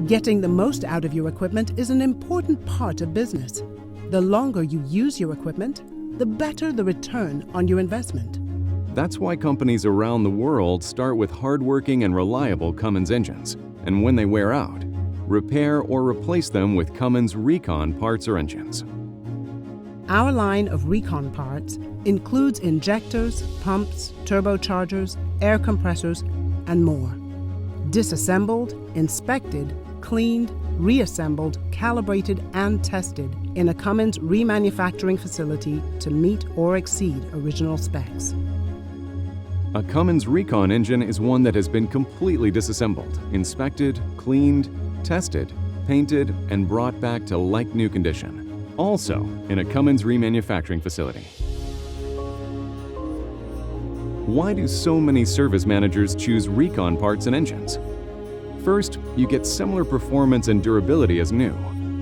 Getting the most out of your equipment is an important part of business. The longer you use your equipment, the better the return on your investment. That's why companies around the world start with hardworking and reliable Cummins engines, and when they wear out, repair or replace them with Cummins ReCon parts or engines. Our line of ReCon parts includes injectors, pumps, turbochargers, air compressors, and more. Disassembled, inspected, cleaned, reassembled, calibrated, and tested in a Cummins remanufacturing facility to meet or exceed original specs. A Cummins ReCon engine is one that has been completely disassembled, inspected, cleaned, tested, painted, and brought back to like-new condition, also in a Cummins remanufacturing facility. Why do so many service managers choose ReCon parts and engines? First, you get similar performance and durability as new,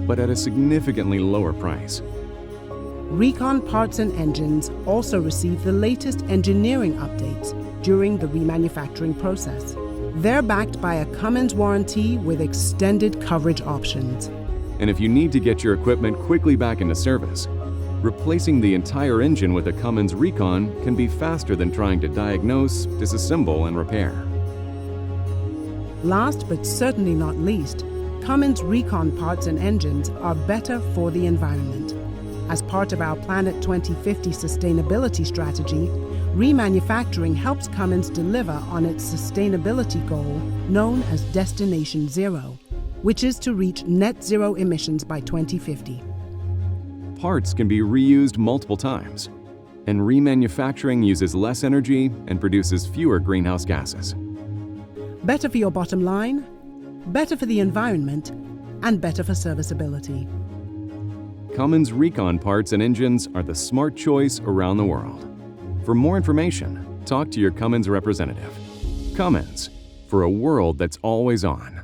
but at a significantly lower price. ReCon parts and engines also receive the latest engineering updates during the remanufacturing process. They're backed by a Cummins warranty with extended coverage options. And if you need to get your equipment quickly back into service, replacing the entire engine with a Cummins ReCon can be faster than trying to diagnose, disassemble, and repair. Last but certainly not least, Cummins ReCon parts and engines are better for the environment. As part of our Planet 2050 sustainability strategy, remanufacturing helps Cummins deliver on its sustainability goal known as Destination Zero, which is to reach net zero emissions by 2050. Parts can be reused multiple times, and remanufacturing uses less energy and produces fewer greenhouse gases. Better for your bottom line, better for the environment, and better for serviceability. Cummins ReCon parts and engines are the smart choice around the world. For more information, talk to your Cummins representative. Cummins, for a world that's always on.